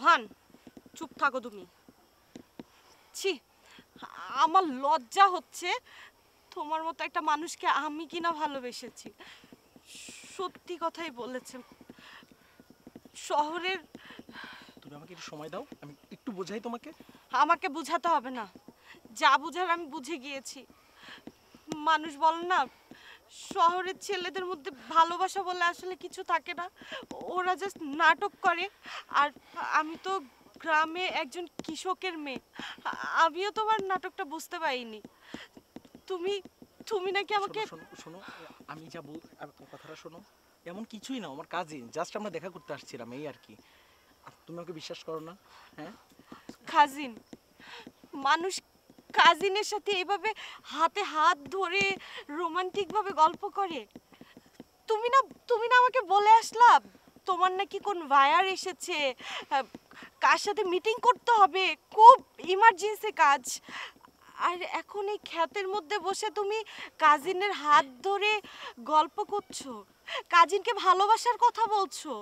হান, চুপ থাকো তুমি। ছি, আমার লজ্জা হচ্ছে তোমার মতো একটা মানুষকে আমি কিনা ভালোবেসেছি। সত্যি কথাই বলেছে। শহরের তুমি আমাকে একটু সময় দাও, আমি একটু বোঝাই তোমাকে। আমাকে বুঝাতে হবে না, যা বুঝার আমি বুঝে গিয়েছি। মানুষ বলে না, শহরের ছেলেদের মধ্যে ভালোবাসা বলে আসলে কিছু থাকে না, ওরা জাস্ট নাটক করে। আর আমি তো গ্রামে একজন কৃষকের মেয়ে, আমিও তোমার নাটকটা বুঝতে পারিনি। তুমি তুমি নাকি শোনো আমাকে শোনো শোনো, আমি যা বল, কথাটা শোনো। এমন কিছুই না, আমার কাজিন, জাস্ট আমরা দেখা করতে আসছিলাম, এই আর কি। আর তুমি আমাকে বিশ্বাস করো না? হ্যাঁ, কাজিন? মানুষ কাজিনের সাথে এভাবে হাতে হাত ধরে রোমান্টিক ভাবে গল্প করে? তুমি না আমাকে বলে আসলা তোমার নাকি কোন ভায়ার এসেছে, আহ, কার সাথে মিটিং করতে হবে, খুব ইমার্জেন্সি কাজ। আর এখন এই ক্ষেতের মধ্যে বসে তুমি কাজিনের হাত ধরে গল্প করছো, কাজিনকে ভালোবাসার কথা বলছো।